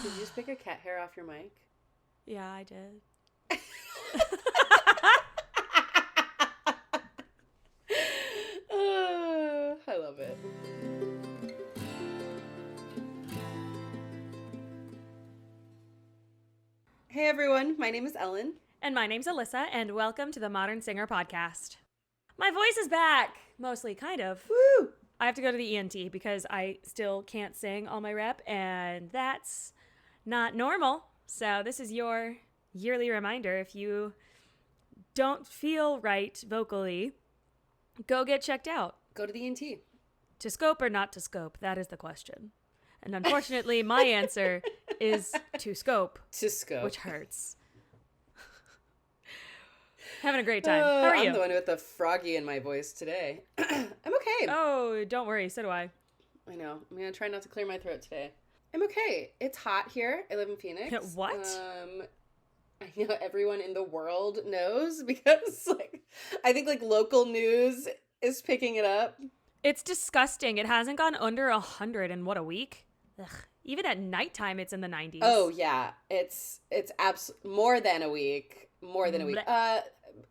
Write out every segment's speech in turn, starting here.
Did you just pick a cat hair off your mic? Yeah, I did. I love it. Hey everyone, my name is Ellen. And my name's Alyssa, and welcome to the Modern Singer Podcast. My voice is back! Mostly, kind of. Woo! I have to go to the ENT because I still can't sing all my rep, and that's not normal. So this is your yearly reminder. If you don't feel right vocally, go get checked out. Go to the ENT. To scope or not to scope? That is the question. And unfortunately, my answer is to scope. To scope. Which hurts. Having a great time. How are you? I'm the one with the froggy in my voice today. I'm okay. Oh, don't worry. So do I. I know. I'm going to try not to clear my throat today. I'm okay. It's hot here. I live in Phoenix. What? I know everyone in the world knows because, I think, local news is picking it up. It's disgusting. It hasn't gone under 100 in, what, a week? Ugh. Even at nighttime, it's in the 90s. Oh, yeah. It's more than a week. More than a week.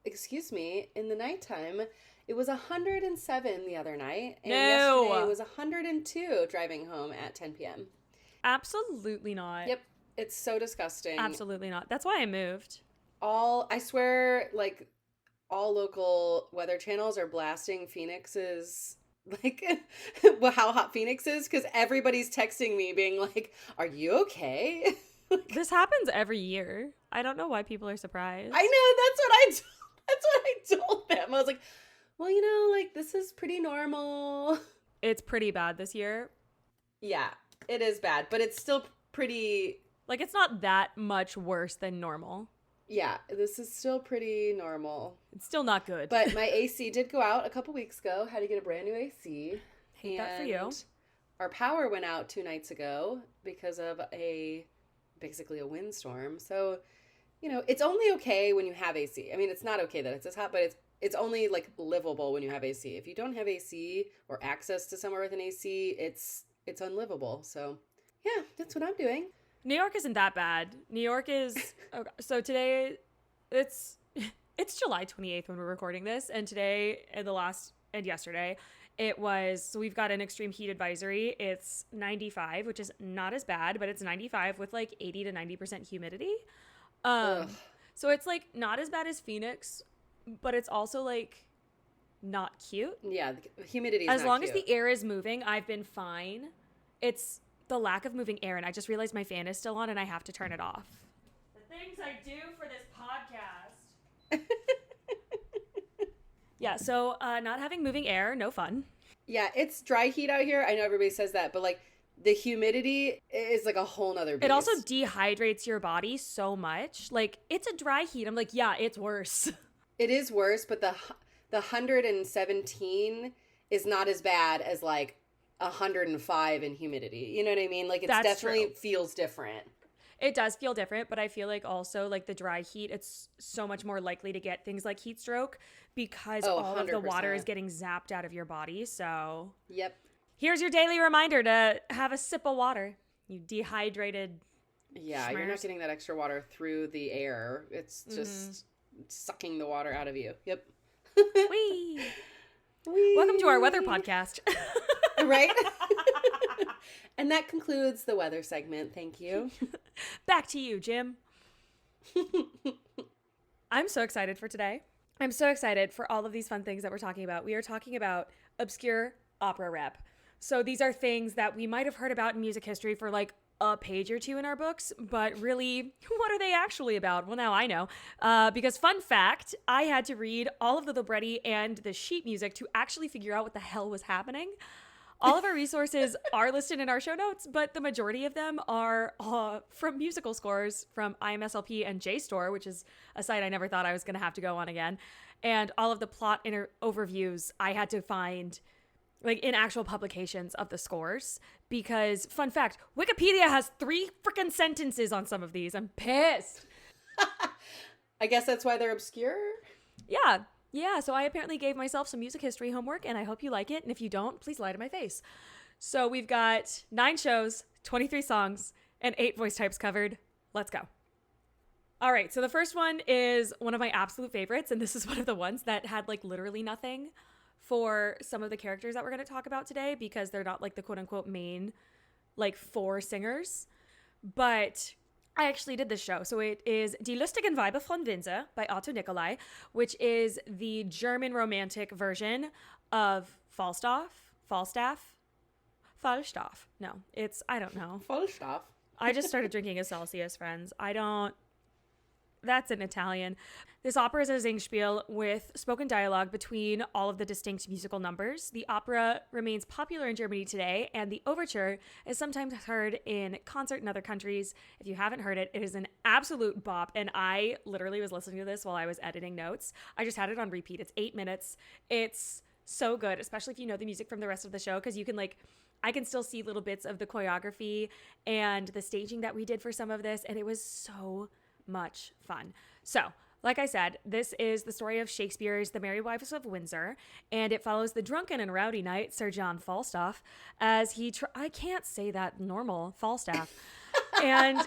Excuse me. In the nighttime, it was 107 the other night. And yesterday it was 102 driving home at 10 p.m. Absolutely not. Yep. It's so disgusting. Absolutely not. That's why I moved. I swear, all local weather channels are blasting Phoenix's, how hot Phoenix is, because everybody's texting me being like, are you okay? This happens every year. I don't know why people are surprised. I know, that's what I told them. I was like, well, this is pretty normal. It's pretty bad this year. Yeah, it is bad, but it's still pretty... it's not that much worse than normal. Yeah, this is still pretty normal. It's still not good. But my AC did go out a couple weeks ago. Had to get a brand new AC. Hate that for you. Our power went out 2 nights ago because of basically a windstorm. So, it's only okay when you have AC. I mean, it's not okay that it's this hot, but it's only livable when you have AC. If you don't have AC or access to somewhere with an AC, it's unlivable. So, yeah, that's what I'm doing. New York isn't that bad. New York is so today it's July 28th when we're recording this, and today and yesterday so we've got an extreme heat advisory. It's 95, which is not as bad, but it's 95 with 80 to 90% humidity. So it's not as bad as Phoenix, but it's also not cute. Yeah, the humidity is as not long cute. As the air is moving, I've been fine. It's the lack of moving air, and I just realized my fan is still on and I have to turn it off. The things I do for this podcast. Yeah, so not having moving air, no fun. Yeah, it's dry heat out here. I know everybody says that, but the humidity is a whole nother beast. It also dehydrates your body so much. It's a dry heat. I'm yeah, it's worse. It is worse, but the 117 is not as bad as 105 in humidity. You know what I mean? It definitely feels different. It does feel different, but I feel also the dry heat, it's so much more likely to get things like heat stroke because all 100%. Of the water is getting zapped out of your body. So yep. Here's your daily reminder to have a sip of water. You dehydrated. Yeah, schmers. You're not getting that extra water through the air. It's just sucking the water out of you. Yep. Whee! Whee! Welcome to our weather podcast. Right? And that concludes the weather segment. Thank you. Back to you, Jim. I'm so excited for today. I'm so excited for all of these fun things that we're talking about. We are talking about obscure opera rep. So these are things that we might have heard about in music history for a page or two in our books, but really, what are they actually about? Well, now I know. Because fun fact, I had to read all of the libretti and the sheet music to actually figure out what the hell was happening. All of our resources are listed in our show notes, but the majority of them are from musical scores from IMSLP and JSTOR, which is a site I never thought I was going to have to go on again. And all of the plot overviews I had to find in actual publications of the scores, because fun fact, Wikipedia has 3 freaking sentences on some of these. I'm pissed. I guess that's why they're obscure. Yeah, so I apparently gave myself some music history homework, and I hope you like it. And if you don't, please lie to my face. So we've got 9 shows, 23 songs, and 8 voice types covered. Let's go. All right, so the first one is one of my absolute favorites, and this is one of the ones that had like literally nothing for some of the characters that we're going to talk about today because they're not like the quote-unquote main like 4 singers. But I actually did this show. So it is Die lustigen Weiber von Windsor by Otto Nicolai, which is the German romantic version of Falstaff. No, I don't know. Falstaff. I just started drinking a Celsius, friends. That's in Italian. This opera is a Singspiel with spoken dialogue between all of the distinct musical numbers. The opera remains popular in Germany today, and the overture is sometimes heard in concert in other countries. If you haven't heard it, it is an absolute bop, and I literally was listening to this while I was editing notes. I just had it on repeat. It's 8 minutes. It's so good, especially if you know the music from the rest of the show, because you can I can still see little bits of the choreography and the staging that we did for some of this, and it was so much fun. So, like I said, this is the story of Shakespeare's The Merry Wives of Windsor, and it follows the drunken and rowdy knight, Sir John Falstaff, as he I can't say that normal, Falstaff, and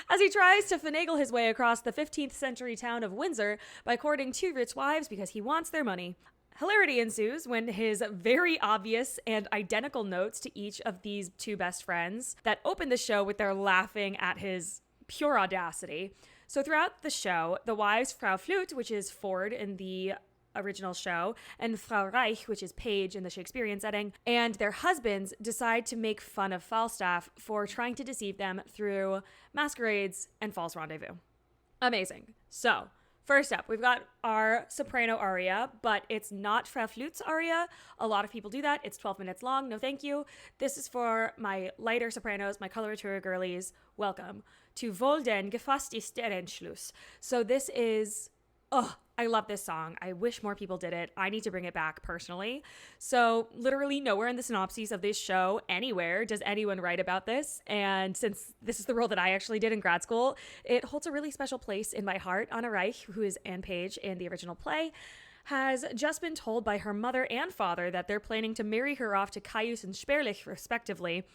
as he tries to finagle his way across the 15th century town of Windsor by courting 2 rich wives because he wants their money. Hilarity ensues when his very obvious and identical notes to each of these 2 best friends that open the show with their laughing at his pure audacity. So throughout the show, the wives Frau Flute, which is Ford in the original show, and Frau Reich, which is Page in the Shakespearean setting, and their husbands decide to make fun of Falstaff for trying to deceive them through masquerades and false rendezvous. Amazing. So, first up, we've got our soprano aria, but it's not Frau Flute's aria. A lot of people do that. It's 12 minutes long. No, thank you. This is for my lighter sopranos, my coloratura girlies. Welcome to Wohl, denn, Gefaßt ist der Entschlüss. So this is, I love this song. I wish more people did it. I need to bring it back personally. So literally nowhere in the synopses of this show, anywhere, does anyone write about this. And since this is the role that I actually did in grad school, it holds a really special place in my heart. Anna Reich, who is Anne Page in the original play, has just been told by her mother and father that they're planning to marry her off to Caius and Sperlich, respectively.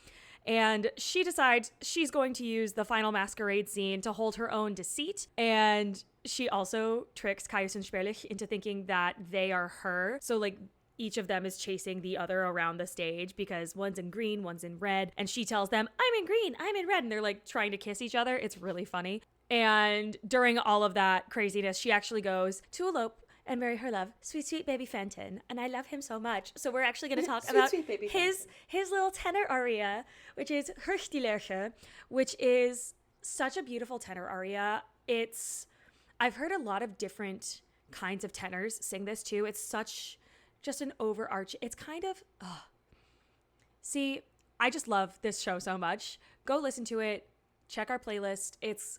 And she decides she's going to use the final masquerade scene to hold her own deceit. And she also tricks Caius and Sperlich into thinking that they are her. So like each of them is chasing the other around the stage because one's in green, one's in red. And she tells them, I'm in green, I'm in red. And they're like trying to kiss each other. It's really funny. And during all of that craziness, she actually goes to elope and marry her love, sweet, sweet baby Fenton. And I love him so much. So we're actually going to talk about his little tenor aria, which is Höchstdilerche, which is such a beautiful tenor aria. I've heard a lot of different kinds of tenors sing this too. It's such just an overarch. It's kind of, See, I just love this show so much. Go listen to it. Check our playlist. It's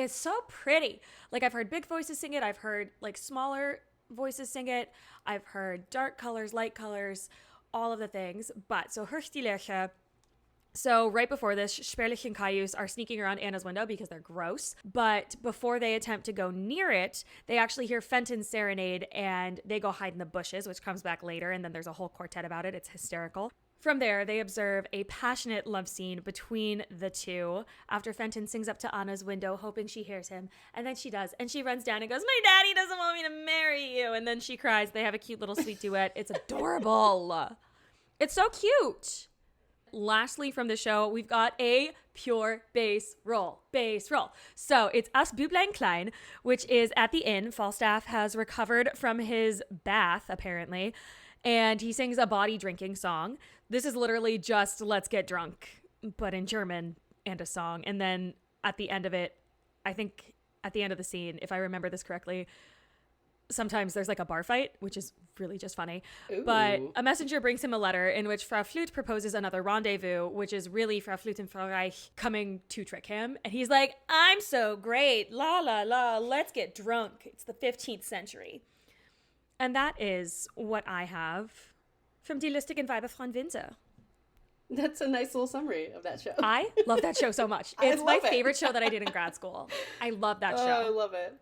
so pretty. Like I've heard big voices sing it. I've heard like smaller voices sing it. I've heard dark colors, light colors, all of the things. But so Höchstdilerche. So right before this, Sperlich and Caius are sneaking around Anna's window because they're gross. But before they attempt to go near it, they actually hear Fenton's serenade and they go hide in the bushes, which comes back later. And then there's a whole quartet about it. It's hysterical. From there, they observe a passionate love scene between the two after Fenton sings up to Anna's window, hoping she hears him. And then she does. And she runs down and goes, my daddy doesn't want me to marry you. And then she cries. They have a cute little sweet duet. It's adorable. It's so cute. Lastly, from the show, we've got a pure bass roll. So it's As Büblein Klein, which is at the inn. Falstaff has recovered from his bath, apparently, and he sings a bawdy drinking song. This is literally just let's get drunk, but in German and a song. And then at the end of it, I think at the end of the scene, if I remember this correctly, sometimes there's like a bar fight, which is really just funny. Ooh. But a messenger brings him a letter in which Frau Flute proposes another rendezvous, which is really Frau Flute and Frau Reich coming to trick him. And he's like, I'm so great. La, la, la. Let's get drunk. It's the 15th century. And that is what I have from Die lustigen Weiber von Windsor. That's a nice little summary of that show. I love that show so much. It's my favorite show that I did in grad school. I love that show. I love it.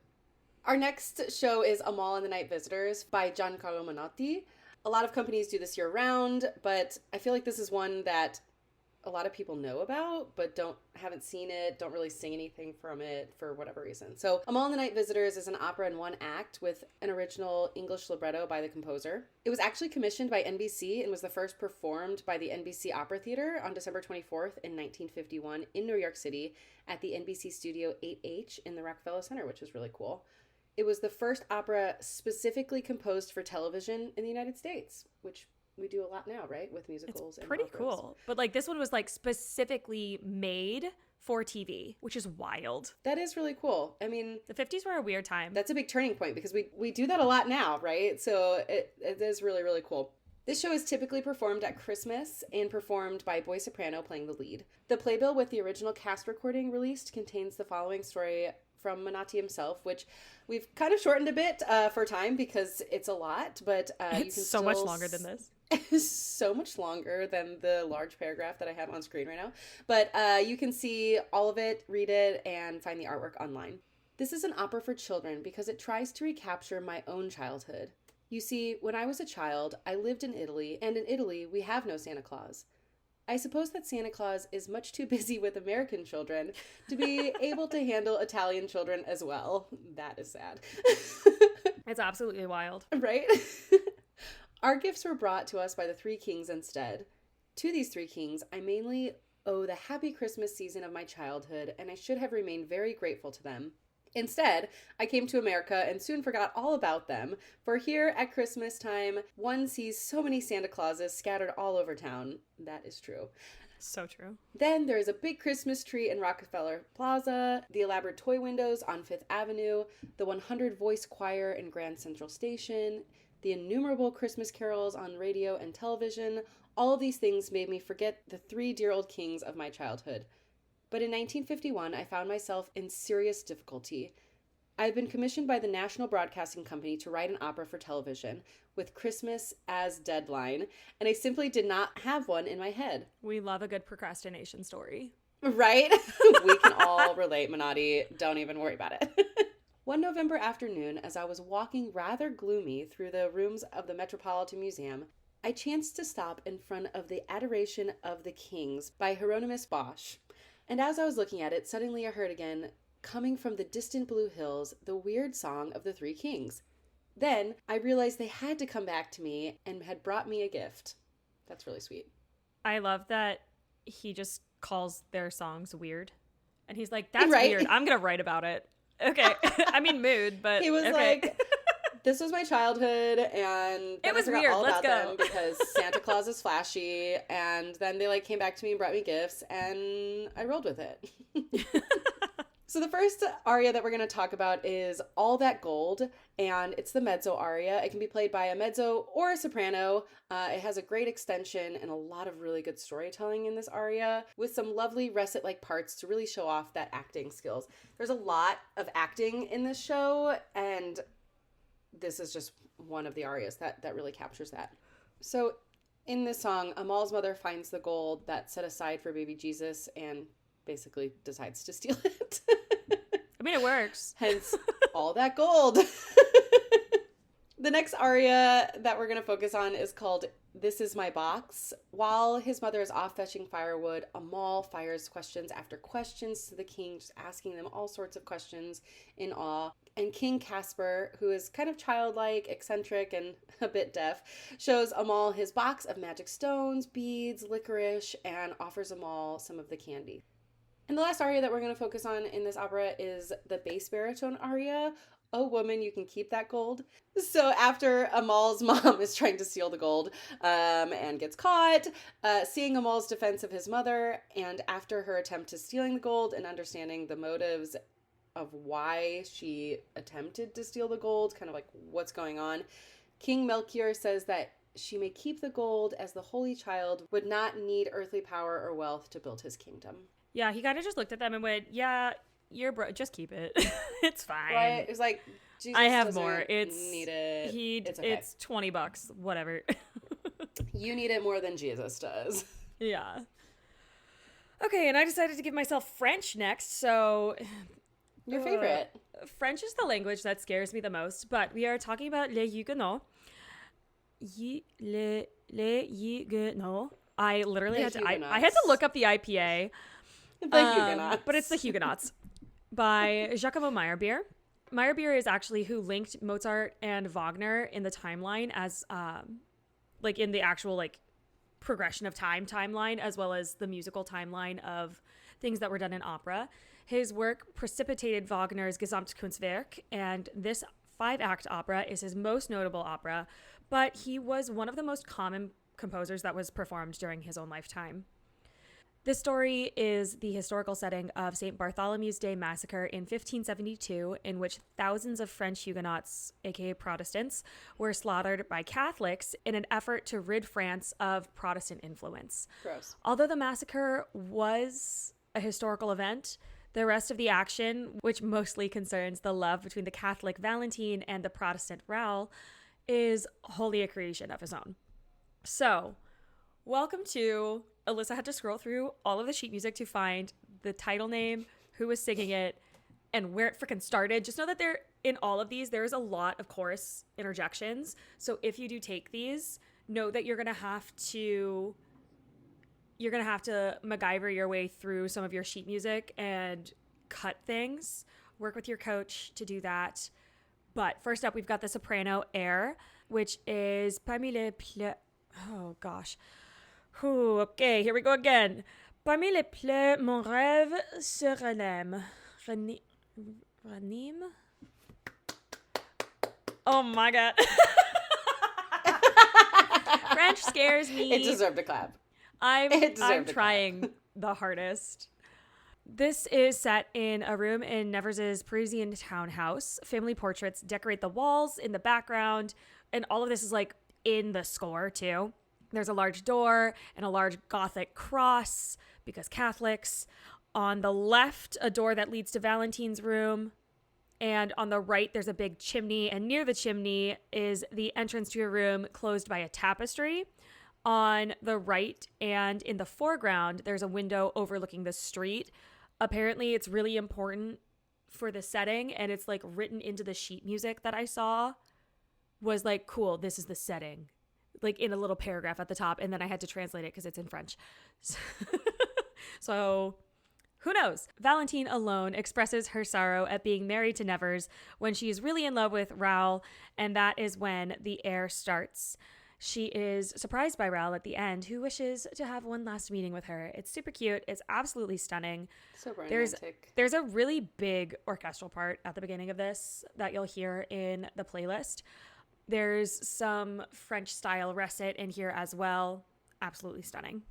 Our next show is Amahl and the Night Visitors by Giancarlo Menotti. A lot of companies do this year-round, but I feel like this is one that a lot of people know about, but haven't seen it, don't really sing anything from it for whatever reason. So Amahl and the Night Visitors is an opera in one act with an original English libretto by the composer. It was actually commissioned by NBC and was the first performed by the NBC Opera Theater on December 24th in 1951 in New York City at the NBC Studio 8H in the Rockefeller Center, which was really cool. It was the first opera specifically composed for television in the United States, which we do a lot now, right? With musicals and pretty operas. Cool. But like this one was like specifically made for TV, which is wild. That is really cool. I mean, the 50s were a weird time. That's a big turning point because we do that a lot now, right? So it is really, really cool. This show is typically performed at Christmas and performed by boy soprano playing the lead. The playbill with the original cast recording released contains the following story from Menotti himself, which we've kind of shortened a bit for time because it's a lot, but you can so much longer than this. So much longer than the large paragraph that I have on screen right now. But you can see all of it, read it, and find the artwork online. This is an opera for children because it tries to recapture my own childhood. You see, when I was a child, I lived in Italy, and in Italy, we have no Santa Claus. I suppose that Santa Claus is much too busy with American children to be able to handle Italian children as well. That is sad. It's absolutely wild. Right? Our gifts were brought to us by the three kings instead. To these three kings, I mainly owe the happy Christmas season of my childhood, and I should have remained very grateful to them. Instead, I came to America and soon forgot all about them, for here at Christmas time, one sees so many Santa Clauses scattered all over town. That is true. So true. Then there is a big Christmas tree in Rockefeller Plaza, the elaborate toy windows on Fifth Avenue, the 100-voice choir in Grand Central Station, the innumerable Christmas carols on radio and television. All of these things made me forget the three dear old kings of my childhood. But in 1951, I found myself in serious difficulty. I had been commissioned by the National Broadcasting Company to write an opera for television, with Christmas as deadline, and I simply did not have one in my head. We love a good procrastination story. Right? We can all relate, Menotti. Don't even worry about it. One November afternoon, as I was walking rather gloomy through the rooms of the Metropolitan Museum, I chanced to stop in front of The Adoration of the Kings by Hieronymus Bosch. And as I was looking at it, suddenly I heard again, coming from the distant blue hills, the weird song of the three kings. Then I realized they had to come back to me and had brought me a gift. That's really sweet. I love that he just calls their songs weird. And he's like, that's right? Weird. I'm going to write about it. Okay. I mean, mood, but he was okay. Like, this was my childhood, and it was weird. All Let's about go. them because Santa Claus is flashy, and then they came back to me and brought me gifts, and I rolled with it. So the first aria that we're going to talk about is All That Gold, and it's the mezzo aria. It can be played by a mezzo or a soprano. It has a great extension and a lot of really good storytelling in this aria, with some lovely recit-like parts to really show off that acting skills. There's a lot of acting in this show, and this is just one of the arias that really captures that. So in this song, Amahl's mother finds the gold that's set aside for baby Jesus and basically decides to steal it. I mean, it works. Hence, all that gold. The next aria that we're going to focus on is called This Is My Box. While his mother is off fetching firewood, Amahl fires questions after questions to the king, just asking them all sorts of questions in awe. And King Caspar, who is kind of childlike, eccentric, and a bit deaf, shows Amahl his box of magic stones, beads, licorice, and offers Amahl some of the candy. And the last aria that we're going to focus on in this opera is the bass baritone aria, Oh Woman, You Can Keep That Gold. So after Amahl's mom is trying to steal the gold and gets caught, seeing Amahl's defense of his mother, and after her attempt to stealing the gold and understanding the motives of why she attempted to steal the gold, kind of like what's going on, King Melchior says that she may keep the gold as the holy child would not need earthly power or wealth to build his kingdom. Yeah, he kind of just looked at them and went, yeah, you're just keep it. It's fine. Right? It was like, Jesus I have doesn't more. need it. It's okay. It's $20, whatever. You need it more than Jesus does. Yeah. Okay, and I decided to give myself French next, so... Your favorite. French is the language that scares me the most, but we are talking about les Huguenots. Les Huguenots. I literally The I had to look up the IPA. The Huguenots. But it's the Huguenots by Giacomo Meyerbeer. Meyerbeer is actually who linked Mozart and Wagner in the timeline as like in the actual like progression of timeline, as well as the musical timeline of things that were done in opera. His work precipitated Wagner's Gesamtkunstwerk, and this 5-act opera is his most notable opera, but he was one of the most common composers that was performed during his own lifetime. This story is the historical setting of St. Bartholomew's Day massacre in 1572, in which thousands of French Huguenots, aka Protestants, were slaughtered by Catholics in an effort to rid France of Protestant influence. Gross. Although the massacre was a historical event, the rest of the action, which mostly concerns the love between the Catholic Valentine and the Protestant Raoul, is wholly a creation of his own. So, welcome to... Alyssa had to scroll through all of the sheet music to find the title name, who was singing it, and where it freaking started. Just know that in all of these, there's a lot of chorus interjections. So if you do take these, know that you're gonna have to MacGyver your way through some of your sheet music and cut things. Work with your coach to do that. But first up, we've got the soprano air, which is Parmi les pleurs. Oh gosh. Ooh, okay, here we go again. Parmi les pleurs, mon rêve se ranime. Ranime? Oh my god. French scares me. It deserved a clap. I'm trying the hardest. This is set in a room in Nevers' Parisian townhouse. Family portraits decorate the walls in the background, and all of this is like in the score too. There's a large door and a large Gothic cross, because Catholics. On the left, a door that leads to Valentine's room. And on the right, there's a big chimney. And near the chimney is the entrance to a room closed by a tapestry. On the right and in the foreground, there's a window overlooking the street. Apparently, it's really important for the setting. And it's like written into the sheet music that I saw. Was like, cool, this is the setting. Like in a little paragraph at the top, and then I had to translate it because it's in French. So who knows? Valentine alone expresses her sorrow at being married to Nevers when she is really in love with Raoul, and that is when the air starts. She is surprised by Raoul at the end, who wishes to have one last meeting with her. It's super cute. It's absolutely stunning. So romantic. There's a really big orchestral part at the beginning of this that you'll hear in the playlist. There's some French-style recit in here as well. Absolutely stunning.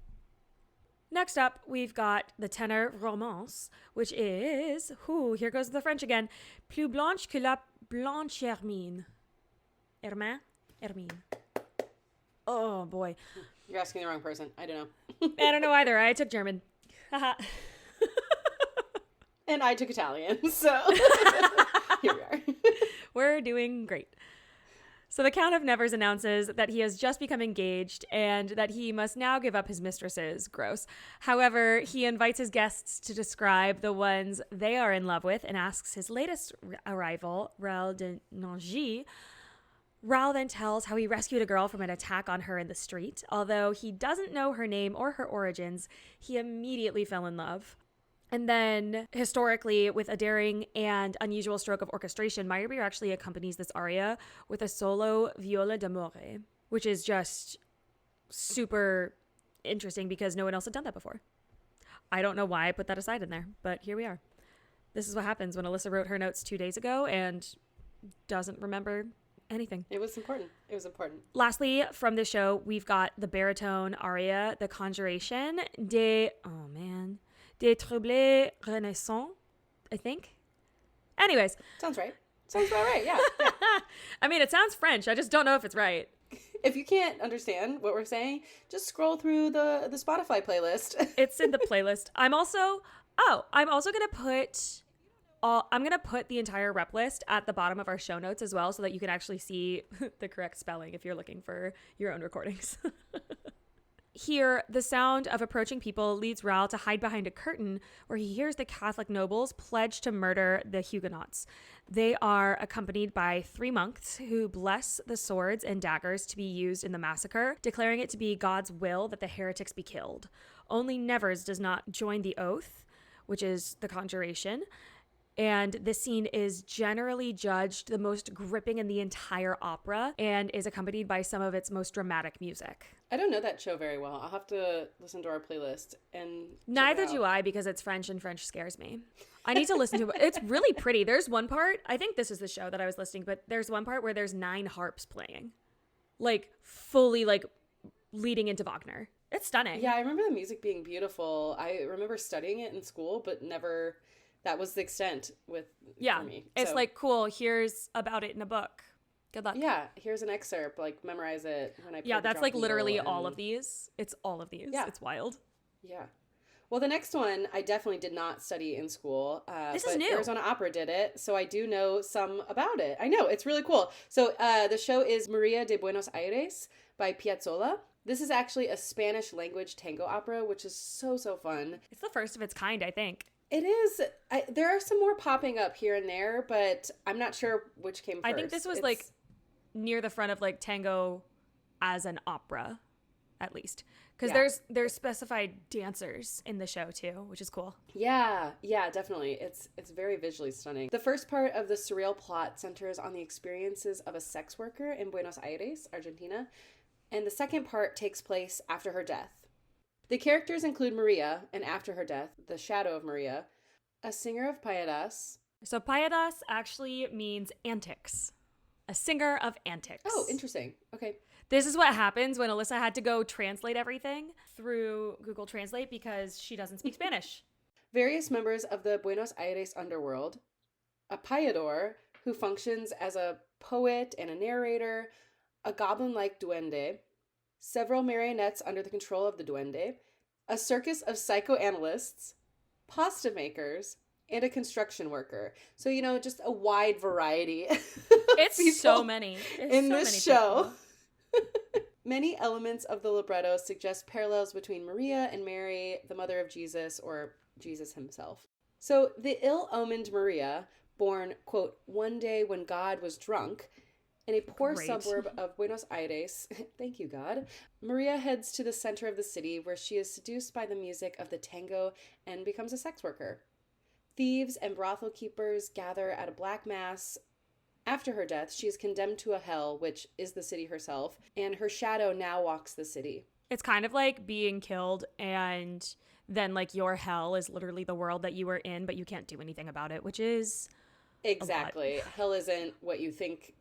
Next up, we've got the tenor romance, which is, here goes the French again, plus blanche que la blanche hermine. Hermine. Oh, boy. You're asking the wrong person. I don't know. I don't know either. I took German. And I took Italian, so here we are. We're doing great. So the Count of Nevers announces that he has just become engaged and that he must now give up his mistresses. Gross. However, he invites his guests to describe the ones they are in love with and asks his latest arrival, Raoul de Nangy. Raoul then tells how he rescued a girl from an attack on her in the street. Although he doesn't know her name or her origins, he immediately fell in love. And then, historically, with a daring and unusual stroke of orchestration, Meyerbeer actually accompanies this aria with a solo viola d'amore, which is just super interesting because no one else had done that before. I don't know why I put that aside in there, but here we are. This is what happens when Alyssa wrote her notes 2 days ago and doesn't remember anything. It was important. Lastly, from the show, we've got the baritone aria, The Conjuration, des troubles renaissants, I think. Anyways. Sounds right. Sounds about right, yeah. I mean, it sounds French. I just don't know if it's right. If you can't understand what we're saying, just scroll through the Spotify playlist. It's in the playlist. I'm also going to put the entire rep list at the bottom of our show notes as well so that you can actually see the correct spelling if you're looking for your own recordings. Here, the sound of approaching people leads Raoul to hide behind a curtain where he hears the Catholic nobles pledge to murder the Huguenots. They are accompanied by 3 monks who bless the swords and daggers to be used in the massacre, declaring it to be God's will that the heretics be killed. Only Nevers does not join the oath, which is the conjuration. And this scene is generally judged the most gripping in the entire opera and is accompanied by some of its most dramatic music. I don't know that show very well. I'll have to listen to our playlist and Neither do I, because it's French and French scares me. I need to listen to it. It's really pretty. There's one part, I think this is the show that I was listening, but there's one part where there's 9 harps playing. Like, fully, like, leading into Wagner. It's stunning. Yeah, I remember the music being beautiful. I remember studying it in school, but never... That was the extent for me. It's like, cool, here's about it in a book. Good luck. Yeah, here's an excerpt, like, memorize it when I play the that's like literally and... all of these. It's all of these. Yeah. It's wild. Yeah. Well, the next one, I definitely did not study in school. This is new. Arizona Opera did it, so I do know some about it. I know, it's really cool. So the show is María de Buenos Aires by Piazzolla. This is actually a Spanish language tango opera, which is so, so fun. It's the first of its kind, I think. It is. There are some more popping up here and there, but I'm not sure which came first. I think this was like near the front of like tango as an opera, at least. Because there's specified dancers in the show too, which is cool. Yeah, definitely. It's very visually stunning. The first part of the surreal plot centers on the experiences of a sex worker in Buenos Aires, Argentina, and the second part takes place after her death. The characters include María, and after her death, the shadow of María, a singer of payadas. So payadas actually means antics. A singer of antics. Oh, interesting. Okay. This is what happens when Alyssa had to go translate everything through Google Translate because she doesn't speak Spanish. Various members of the Buenos Aires underworld, a payador who functions as a poet and a narrator, a goblin-like duende, several marionettes under the control of the duende, a circus of psychoanalysts, pasta makers, and a construction worker. So, just a wide variety. It's so many. In this show. Many elements of the libretto suggest parallels between María and Mary, the mother of Jesus, or Jesus himself. So, the ill-omened María, born, quote, one day when God was drunk, in a poor suburb of Buenos Aires, thank you, God, María heads to the center of the city where she is seduced by the music of the tango and becomes a sex worker. Thieves and brothel keepers gather at a black mass. After her death, she is condemned to a hell, which is the city herself, and her shadow now walks the city. It's kind of like being killed and then like your hell is literally the world that you were in, but you can't do anything about it, which is exactly. Hell isn't what you think,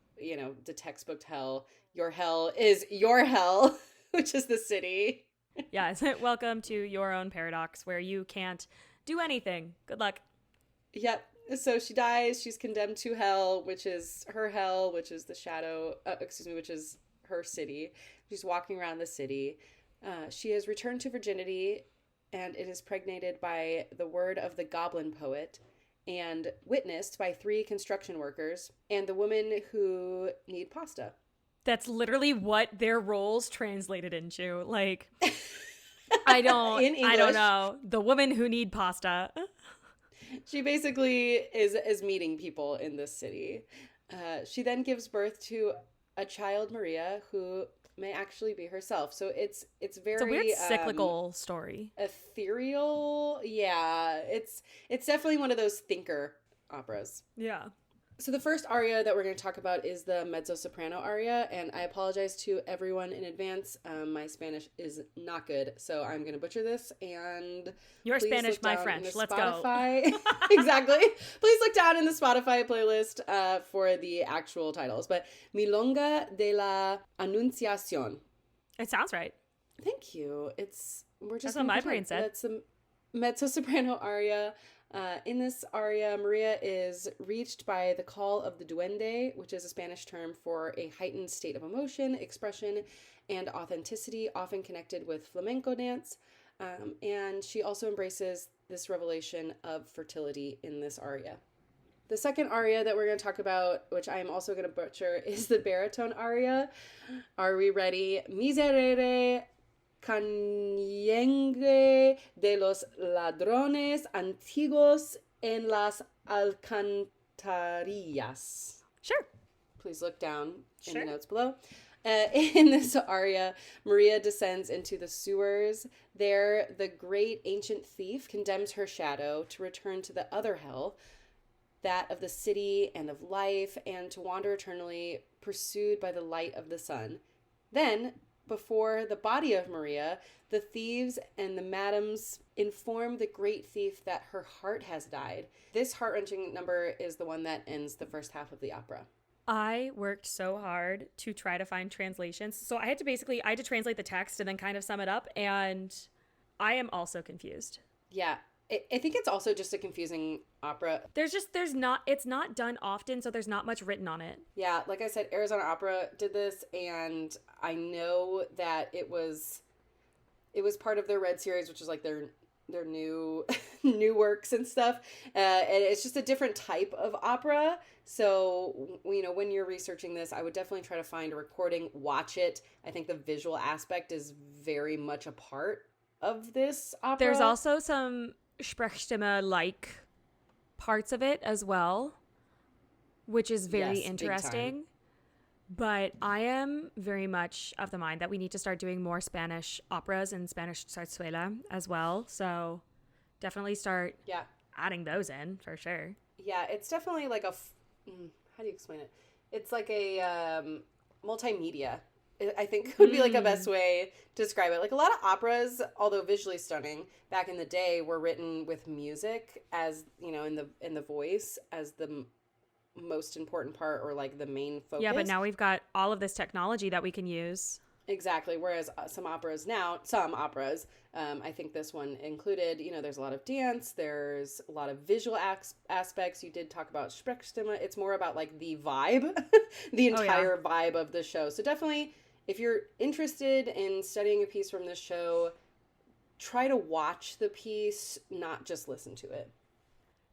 the textbook hell. Your hell is your hell, which is the city. Yes. Welcome to your own paradox where you can't do anything. Good luck. Yep. So she dies. She's condemned to hell, which is her hell, which is the shadow, which is her city. She's walking around the city. She has returned to virginity, and it is pregnated by the word of the goblin poet and witnessed by 3 construction workers and the women who need pasta. That's literally what their roles translated into. Like, I don't know. The women who need pasta. She basically is meeting people in this city. She then gives birth to a child, María, who may actually be herself. So it's very... It's a weird cyclical story. Ethereal. Yeah. It's definitely one of those thinker operas. Yeah. So the first aria that we're going to talk about is the mezzo-soprano aria, and I apologize to everyone in advance. My Spanish is not good, so I'm going to butcher this, and your Spanish, my French. Let's go. Exactly. Please look down in the Spotify playlist for the actual titles. But Milonga de la Anunciación. It sounds right. Thank you. That's what my brain said. That's a mezzo-soprano aria. In this aria, María is reached by the call of the duende, which is a Spanish term for a heightened state of emotion, expression, and authenticity, often connected with flamenco dance. And she also embraces this revelation of fertility in this aria. The second aria that we're going to talk about, which I am also going to butcher, is the baritone aria. Are we ready? Miserere Canyengue de los ladrones antiguos en las alcantarillas. Sure. Please look down in Sure. the notes below. In this aria, Maria descends into the sewers. There, the great ancient thief condemns her shadow to return to the other hell, that of the city and of life, and to wander eternally, pursued by the light of the sun. Then, before the body of Maria, the thieves and the madams inform the great thief that her heart has died. This heart-wrenching number is the one that ends the first half of the opera. I worked so hard to try to find translations. So I had to translate the text and then kind of sum it up. And I am also confused. Yeah. I think it's also just a confusing opera. It's not done often, so there's not much written on it. Yeah. Like I said, Arizona Opera did this, and I know that it was part of their Red series, which is like their new new works and stuff. And it's just a different type of opera. So, when you're researching this, I would definitely try to find a recording, watch it. I think the visual aspect is very much a part of this opera. There's also some Sprechstimme-like parts of it as well, which is very interesting. But I am very much of the mind that we need to start doing more Spanish operas and Spanish zarzuela as well. So definitely start adding those in for sure. Yeah, it's definitely like how do you explain it? It's like a multimedia, I think would be like a best way to describe it. Like a lot of operas, although visually stunning, back in the day were written with music as, in the voice as the most important part, or like the main focus. Yeah, but now we've got all of this technology that we can use. Exactly. Whereas some operas, I think this one included, there's a lot of dance, there's a lot of visual aspects. You did talk about Sprechstimme. It's more about like the vibe, the entire vibe of the show. So definitely, if you're interested in studying a piece from this show, try to watch the piece, not just listen to it.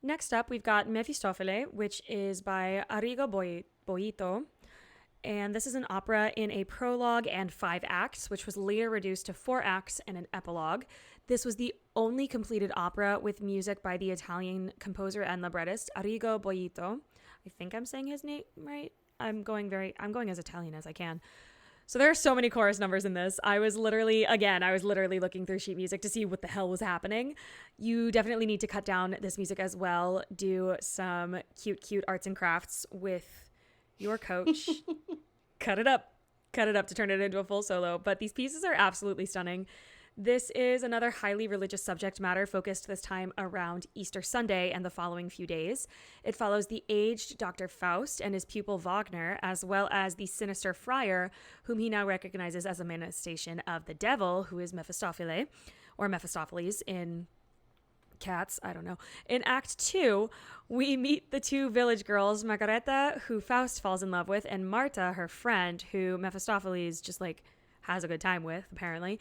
Next up, we've got Mefistofele, which is by Arrigo Boito. And this is an opera in a prologue and 5 acts, which was later reduced to 4 acts and an epilogue. This was the only completed opera with music by the Italian composer and librettist Arrigo Boito. I think I'm saying his name right. I'm going as Italian as I can. So there are so many chorus numbers in this. I was literally looking through sheet music to see what the hell was happening. You definitely need to cut down this music as well. Do some cute arts and crafts with your coach. Cut it up to turn it into a full solo. But these pieces are absolutely stunning. This is another highly religious subject matter focused this time around Easter Sunday and the following few days. It follows the aged Dr. Faust and his pupil Wagner, as well as the sinister friar, whom he now recognizes as a manifestation of the devil, who is Mephistopheles, or Mephistopheles in Cats, I don't know. In Act 2, we meet the 2 village girls, Margareta, who Faust falls in love with, and Marta, her friend, who Mephistopheles just has a good time with, apparently.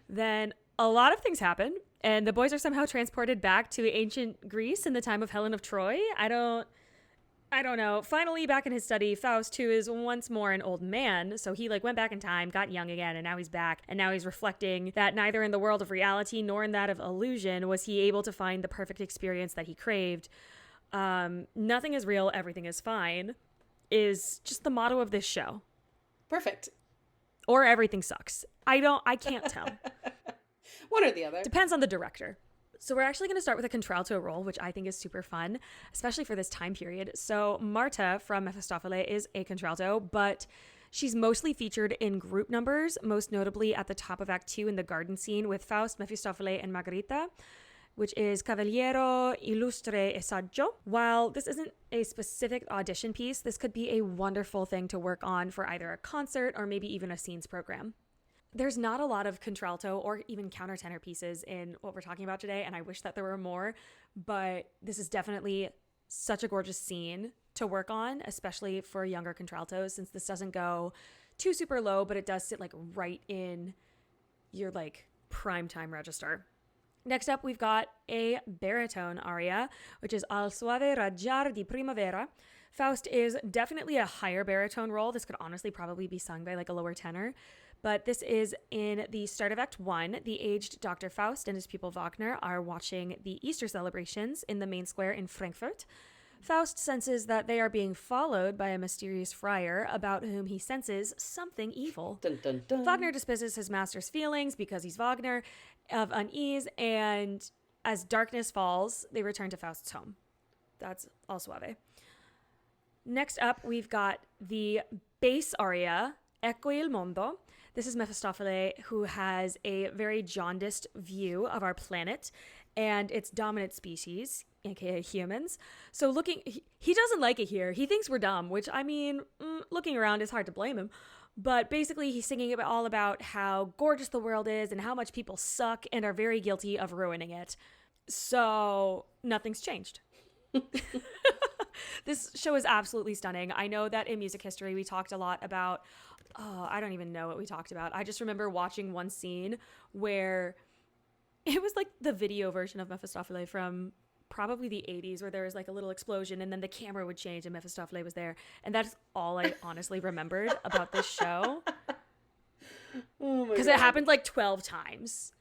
Then a lot of things happen, and the boys are somehow transported back to ancient Greece in the time of Helen of Troy. I don't know. Finally, back in his study, Faust, who is once more an old man, so he went back in time, got young again, and now he's back, and now he's reflecting that neither in the world of reality nor in that of illusion was he able to find the perfect experience that he craved. Nothing is real, everything is fine, is just the motto of this show. Perfect. Or everything sucks. I can't tell. One or the other. Depends on the director. So we're actually going to start with a contralto role, which I think is super fun, especially for this time period. So Marta from Mephistopheles is a contralto, but she's mostly featured in group numbers, most notably at the top of Act 2 in the garden scene with Faust, Mephistopheles, and Margarita, which is Cavaliero Illustre e Saggio. While this isn't a specific audition piece, this could be a wonderful thing to work on for either a concert or maybe even a scenes program. There's not a lot of contralto or even countertenor pieces in what we're talking about today, and I wish that there were more, but this is definitely such a gorgeous scene to work on, especially for younger contraltos, since this doesn't go too super low, but it does sit right in your prime time register. Next up, we've got a baritone aria, which is Al suave raggiar di primavera. Faust is definitely a higher baritone role. This could honestly probably be sung by a lower tenor, But this is in the start of Act 1. The aged Dr. Faust and his pupil Wagner are watching the Easter celebrations in the main square in Frankfurt. Faust senses that they are being followed by a mysterious friar about whom he senses something evil. Dun, dun, dun. Wagner dismisses his master's feelings because he's Wagner of unease, and as darkness falls, they return to Faust's home. That's all suave. Next up, we've got the bass aria, Ecco il mondo. This is Mephistopheles, who has a very jaundiced view of our planet and its dominant species, aka humans. So he doesn't like it here. He thinks we're dumb, which, I mean, looking around is hard to blame him. But basically, he's singing all about how gorgeous the world is and how much people suck and are very guilty of ruining it. So nothing's changed. This show is absolutely stunning. I know that in music history, we talked a lot about, I don't even know what we talked about. I just remember watching one scene where it was like the video version of Mephistopheles from probably the 80s, where there was like a little explosion and then the camera would change and Mephistopheles was there. And that's all I honestly remembered about this show. Oh my God. Because it happened like 12 times.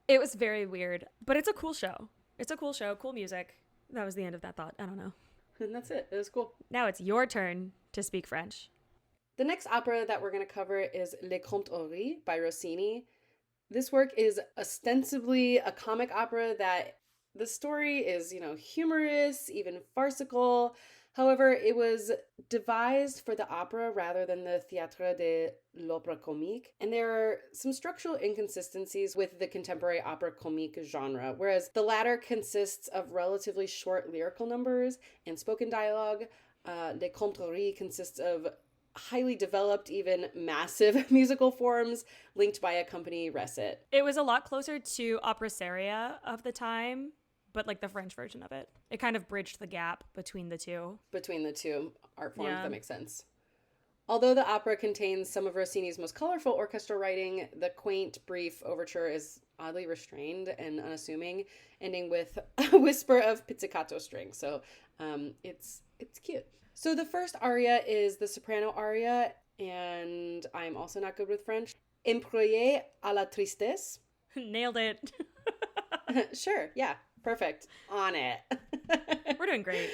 It was very weird, but it's a cool show. It's a cool show, cool music. That was the end of that thought. I don't know. And that's it. It was cool. Now it's your turn to speak French. The next opera that we're going to cover is Les Contes by Rossini. This work is ostensibly a comic opera that the story is, humorous, even farcical. However, it was devised for the opera rather than the Théâtre de l'Opéra Comique, and there are some structural inconsistencies with the contemporary opera comique genre, whereas the latter consists of relatively short lyrical numbers and spoken dialogue. Les Contes consists of highly developed, even massive musical forms linked by a company recit. It was a lot closer to opera seria of the time, but like the French version of it. It kind of bridged the gap between the two. Between the two art forms, That makes sense. Although the opera contains some of Rossini's most colorful orchestral writing, the quaint, brief overture is oddly restrained and unassuming, ending with a whisper of pizzicato strings. So it's cute. So the first aria is the soprano aria, and I'm also not good with French. En proie à la tristesse. Nailed it. Sure, yeah. Perfect. On it. We're doing great.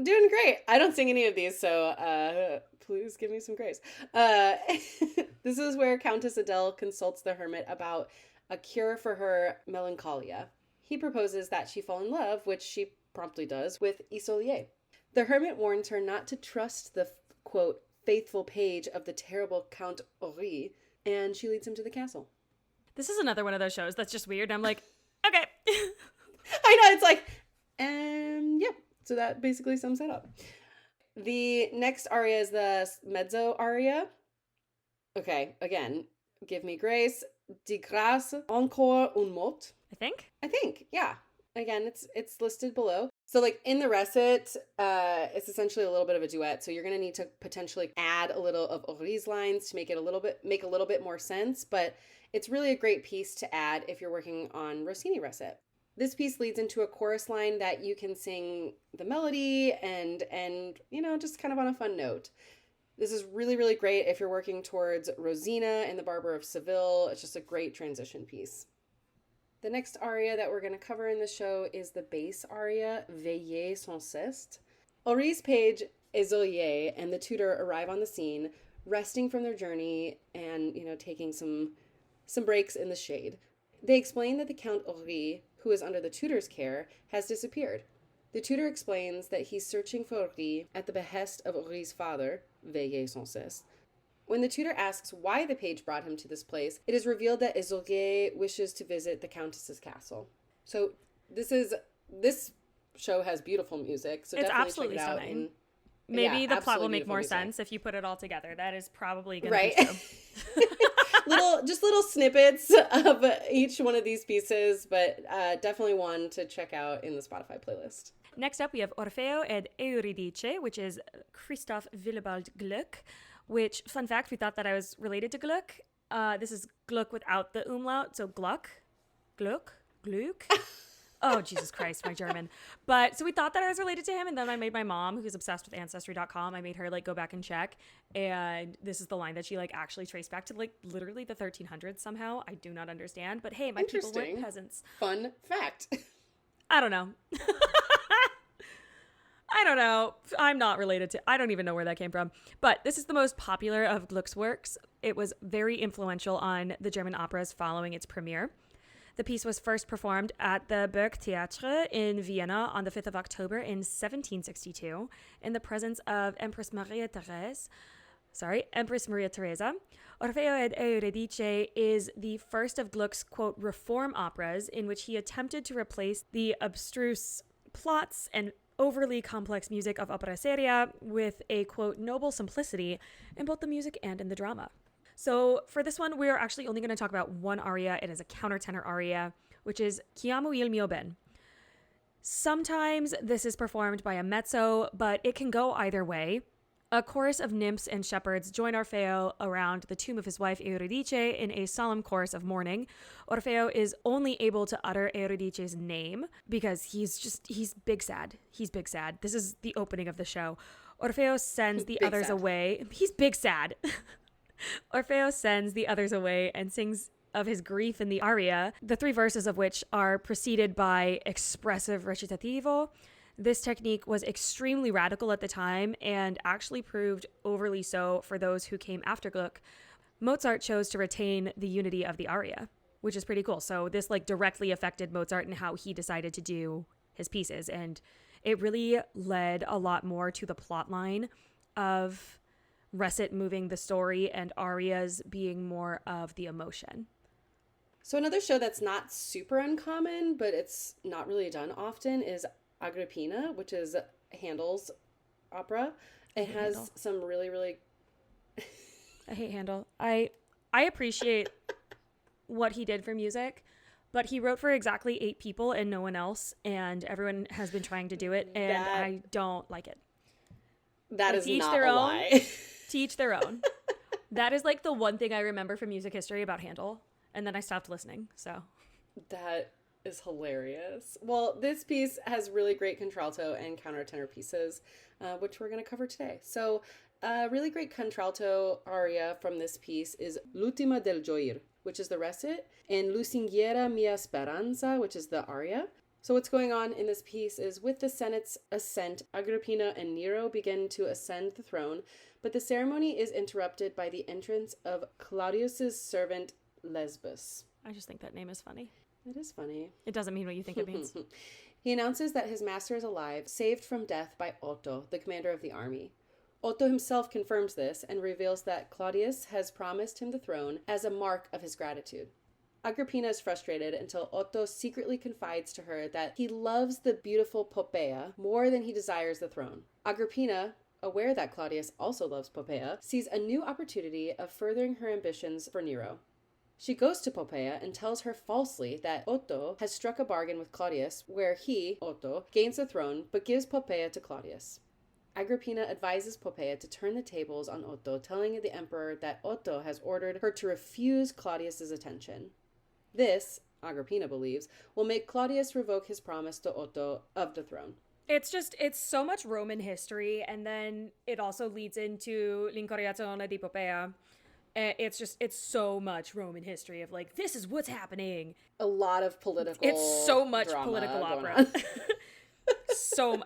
Doing great. I don't sing any of these, so please give me some grace. This is where Countess Adele consults the hermit about a cure for her melancholia. He proposes that she fall in love, which she promptly does, with Isolier. The hermit warns her not to trust the, quote, faithful page of the terrible Count Henri, and she leads him to the castle. This is another one of those shows that's just weird. I'm like, okay. I know, it's like, yeah. So that basically sums that up. The next aria is the mezzo aria. Okay, again, give me grace. De grâce, encore un mot. I think, yeah. Again, it's listed below. So like in the recit, it's essentially a little bit of a duet. So you're going to need to potentially add a little of Henri's lines to make a little bit more sense. But it's really a great piece to add if you're working on Rossini recit. This piece leads into a chorus line that you can sing the melody and just kind of on a fun note. This is really, really great if you're working towards Rosina and the Barber of Seville. It's just a great transition piece. The next aria that we're going to cover in the show is the bass aria, Veillez sans cesse. Henri's page, Isolier, and the tutor arrive on the scene, resting from their journey and, taking some breaks in the shade. They explain that the Count Henri, who is under the tutor's care, has disappeared. The tutor explains that he's searching for Henri at the behest of Henri's father, Veillez sans cesse. When the tutor asks why the page brought him to this place, it is revealed that Isolier wishes to visit the Countess's castle. So this show has beautiful music, so it's definitely absolutely check it out. stunning. Maybe the plot will make more sense if you put it all together. That is probably going to be true. little snippets of each one of these pieces, but definitely one to check out in the Spotify playlist. Next up, we have Orfeo ed Euridice, which is Christoph Willibald Gluck, which, fun fact, we thought that I was related to Gluck. This is Gluck without the umlaut, so Gluck. Oh, Jesus Christ, my German. But so we thought that I was related to him. And then I made my mom, who's obsessed with ancestry.com, I made her like go back and check. And this is the line that she like actually traced back to like literally the 1300s somehow. I do not understand. But hey, my people weren't peasants. Fun fact. I don't know. I don't know. I'm not related to, I don't even know where that came from. But this is the most popular of Gluck's works. It was very influential on the German operas following its premiere. The piece was first performed at the Burgtheater in Vienna on the 5th of October in 1762 in the presence of Empress Maria Theresa. Orfeo ed Euridice is the first of Gluck's, quote, reform operas in which he attempted to replace the abstruse plots and overly complex music of opera seria with a, quote, noble simplicity in both the music and in the drama. So for this one, we are actually only going to talk about one aria. It is a countertenor aria, which is Chiamo il mio ben. Sometimes this is performed by a mezzo, but it can go either way. A chorus of nymphs and shepherds join Orfeo around the tomb of his wife Euridice in a solemn chorus of mourning. Orfeo is only able to utter Euridice's name because he's big sad. He's big sad. This is the opening of the show. Orfeo sends the others away. He's big sad. Orfeo sends the others away and sings of his grief in the aria, the three verses of which are preceded by expressive recitativo. This technique was extremely radical at the time and actually proved overly so for those who came after Gluck. Mozart chose to retain the unity of the aria, which is pretty cool. So this like directly affected Mozart and how he decided to do his pieces. And it really led a lot more to the plot line of recit moving the story and arias being more of the emotion. So another show that's not super uncommon, but it's not really done often, is Agrippina, which is Handel's opera. It has Handel. some really, really... I hate Handel. I appreciate what he did for music, but he wrote for exactly 8 people and no one else, and everyone has been trying to do it, and I don't like it. That is not a lie. To each their own. That is like the one thing I remember from music history about Handel, and then I stopped listening, so. That is hilarious. Well, this piece has really great contralto and countertenor pieces, which we're going to cover today. So a really great contralto aria from this piece is L'ultima del gioir, which is the recit, and Lusinghiera mia speranza, which is the aria. So what's going on in this piece is with the Senate's ascent, Agrippina and Nero begin to ascend the throne, but the ceremony is interrupted by the entrance of Claudius's servant Lesbos. I just think that name is funny. It is funny. It doesn't mean what you think it means. He announces that his master is alive, saved from death by Otto, the commander of the army. Otto himself confirms this and reveals that Claudius has promised him the throne as a mark of his gratitude. Agrippina is frustrated until Otto secretly confides to her that he loves the beautiful Poppaea more than he desires the throne. Agrippina, aware that Claudius also loves Poppaea, sees a new opportunity of furthering her ambitions for Nero. She goes to Poppaea and tells her falsely that Otto has struck a bargain with Claudius where he, Otto, gains the throne but gives Poppaea to Claudius. Agrippina advises Poppaea to turn the tables on Otto, telling the emperor that Otto has ordered her to refuse Claudius's attention. This, Agrippina believes, will make Claudius revoke his promise to Otto of the throne. It's so much Roman history, and then it also leads into L'Incoronazione di Poppaea. It's so much Roman history of like, this is what's happening. A lot of political It's so much political opera.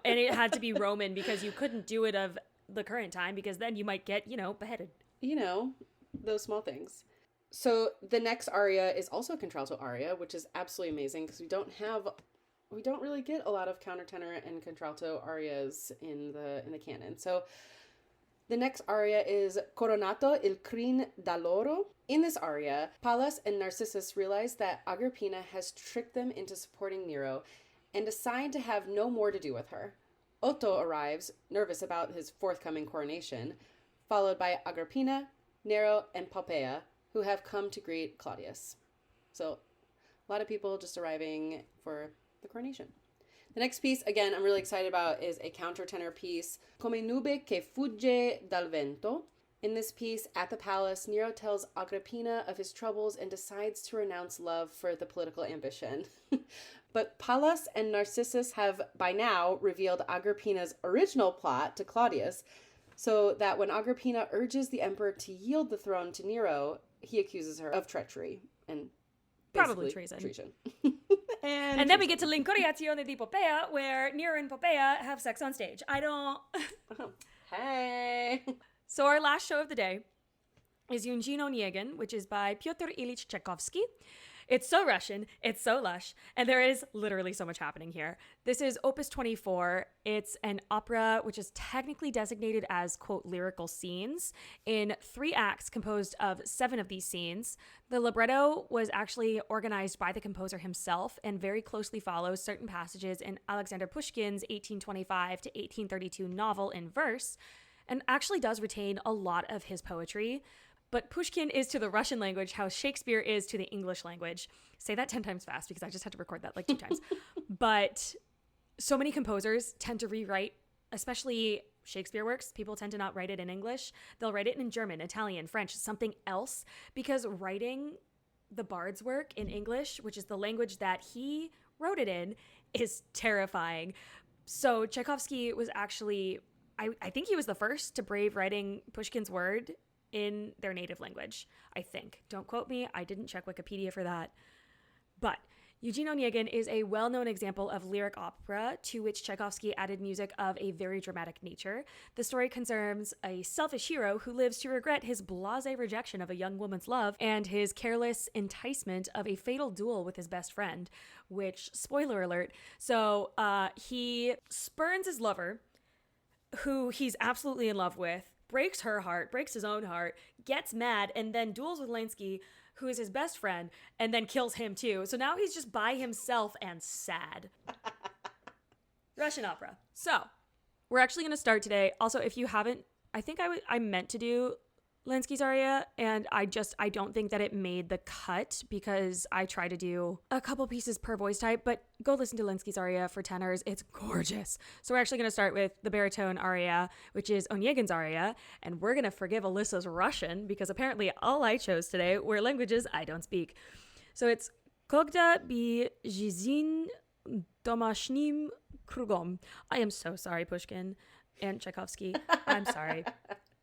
And it had to be Roman because you couldn't do it of the current time because then you might get, beheaded. Those small things. So the next aria is also a contralto aria, which is absolutely amazing because we don't really get a lot of countertenor and contralto arias in the canon. So the next aria is Coronato il crin d'alloro. In this aria, Pallas and Narcissus realize that Agrippina has tricked them into supporting Nero and decide to have no more to do with her. Otto arrives, nervous about his forthcoming coronation, followed by Agrippina, Nero, and Poppaea, who have come to greet Claudius. So a lot of people just arriving for the coronation. The next piece, again, I'm really excited about, is a countertenor piece, Come nube che fugge dal vento. In this piece, at the palace, Nero tells Agrippina of his troubles and decides to renounce love for the political ambition. But Pallas and Narcissus have by now revealed Agrippina's original plot to Claudius, so that when Agrippina urges the emperor to yield the throne to Nero, he accuses her of treachery and probably treason. And then we get to l'Incoronazione di Poppaea, where Nero and Poppaea have sex on stage. Hey. So our last show of the day is Yunjin Onegin, which is by Pyotr Ilyich Tchaikovsky. It's so Russian, it's so lush, and there is literally so much happening here. This is Opus 24. It's an opera which is technically designated as, quote, lyrical scenes in 3 acts composed of 7 of these scenes. The libretto was actually organized by the composer himself and very closely follows certain passages in Alexander Pushkin's 1825 to 1832 novel in verse, and actually does retain a lot of his poetry. But Pushkin is to the Russian language how Shakespeare is to the English language. Say that 10 times fast because I just had to record that like 2 times. But so many composers tend to rewrite, especially Shakespeare works. People tend to not write it in English. They'll write it in German, Italian, French, something else, because writing the bard's work in English, which is the language that he wrote it in, is terrifying. So Tchaikovsky was actually, I think he was the first to brave writing Pushkin's word in their native language, I think. Don't quote me. I didn't check Wikipedia for that. But Yunjin Onegin is a well-known example of lyric opera to which Tchaikovsky added music of a very dramatic nature. The story concerns a selfish hero who lives to regret his blasé rejection of a young woman's love and his careless enticement of a fatal duel with his best friend, which, spoiler alert, so he spurns his lover, who he's absolutely in love with, breaks her heart, breaks his own heart, gets mad, and then duels with Lansky, who is his best friend, and then kills him too. So now he's just by himself and sad. Russian opera. So, we're actually going to start today. Also, if you haven't, I think I meant to do Lansky's aria, and I don't think that it made the cut because I try to do a couple pieces per voice type, but go listen to Lansky's aria for tenors. It's gorgeous. So we're actually going to start with the baritone aria, which is Onegin's aria, and we're going to forgive Alyssa's Russian because apparently all I chose today were languages I don't speak. So it's Kogda bi Jizin Domashnim Krugom. I am so sorry, Pushkin and Tchaikovsky. I'm sorry.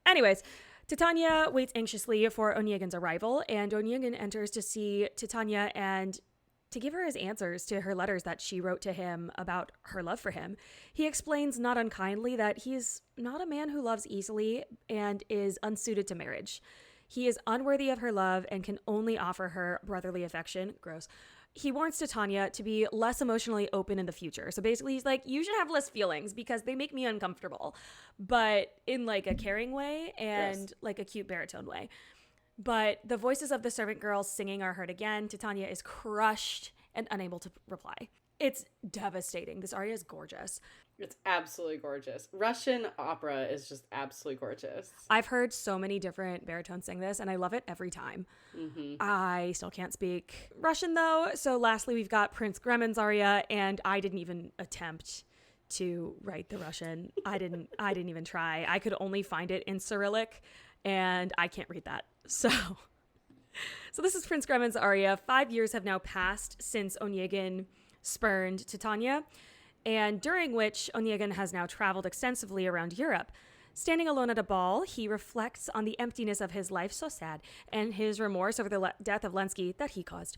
Anyways, Titania waits anxiously for Onegin's arrival, and Onegin enters to see Titania and to give her his answers to her letters that she wrote to him about her love for him. He explains not unkindly that he is not a man who loves easily and is unsuited to marriage. He is unworthy of her love and can only offer her brotherly affection. Gross. He warns Titania to be less emotionally open in the future. So basically he's like, you should have less feelings because they make me uncomfortable, but in like a caring way and like a cute baritone way. But the voices of the servant girls singing are heard again. Titania is crushed and unable to reply. It's devastating. This aria is gorgeous. It's absolutely gorgeous. Russian opera is just absolutely gorgeous. I've heard so many different baritones sing this, and I love it every time. Mm-hmm. I still can't speak Russian, though. So lastly, we've got Prince Gremin's aria, and I didn't even attempt to write the Russian. I didn't even try. I could only find it in Cyrillic, and I can't read that. So this is Prince Gremin's aria. 5 years have now passed since Onegin spurned Titania, and during which Onegin has now traveled extensively around Europe. Standing alone at a ball, he reflects on the emptiness of his life, so sad, and his remorse over the death of Lansky that he caused.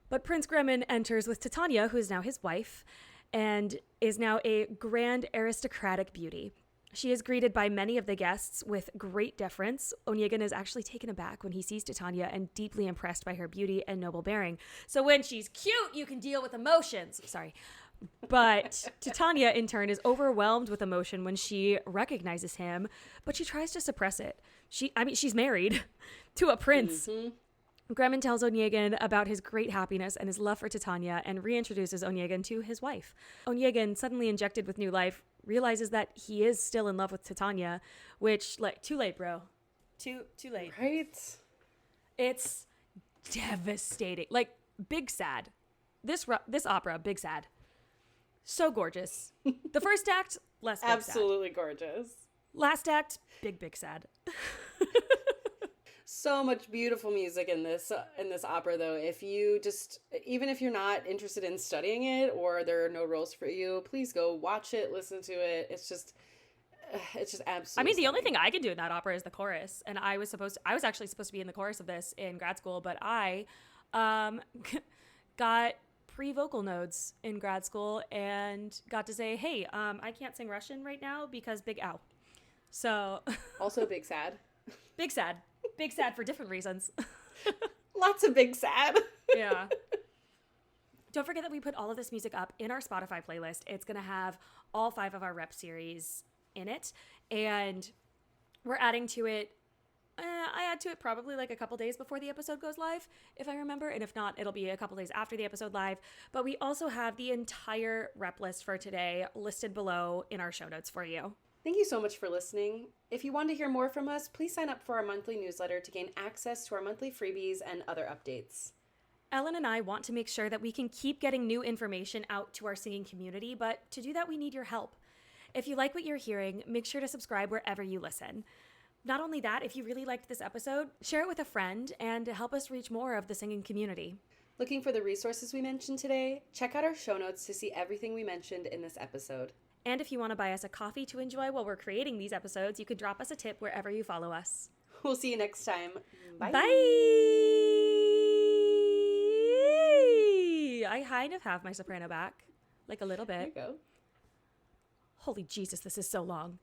But Prince Gremin enters with Titania, who is now his wife, and is now a grand aristocratic beauty. She is greeted by many of the guests with great deference. Onegin is actually taken aback when he sees Titania and deeply impressed by her beauty and noble bearing. So when she's cute, you can deal with emotions. Sorry. But Titania, in turn, is overwhelmed with emotion when she recognizes him, but she tries to suppress it. She's married to a prince. Mm-hmm. Gremin tells Onegin about his great happiness and his love for Titania and reintroduces Onegin to his wife. Onegin, suddenly injected with new life, realizes that he is still in love with Titania, which, like, too late, bro. Too late. Right? It's devastating. Like, big sad. This opera, big sad. So gorgeous. The first act, less big Absolutely sad. Gorgeous. Last act, big sad. So much beautiful music in this opera, though. If you just, even if you're not interested in studying it or there are no roles for you, please go watch it, listen to it. It's just absolutely. I mean, the only stunning. thing I can do in that opera is the chorus, and I was actually supposed to be in the chorus of this in grad school, but I got pre-vocal nodes in grad school and got to say, hey, I can't sing Russian right now because big ow. So Also big sad. big sad for different reasons. Lots of big sad. Yeah. Don't forget that we put all of this music up in our Spotify playlist. It's going to have all 5 of our rep series in it, and we're adding to it. I add to it probably like a couple days before the episode goes live, if I remember, and if not, it'll be a couple days after the episode live. But we also have the entire rep list for today listed below in our show notes for you. Thank you so much for listening. If you want to hear more from us, please sign up for our monthly newsletter to gain access to our monthly freebies and other updates. Ellen and I want to make sure that we can keep getting new information out to our singing community, but to do that, we need your help. If you like what you're hearing, make sure to subscribe wherever you listen. Not only that, if you really liked this episode, share it with a friend and help us reach more of the singing community. Looking for the resources we mentioned today? Check out our show notes to see everything we mentioned in this episode. And if you want to buy us a coffee to enjoy while we're creating these episodes, you could drop us a tip wherever you follow us. We'll see you next time. Bye. Bye! I kind of have my soprano back. Like a little bit. There you go. Holy Jesus, this is so long.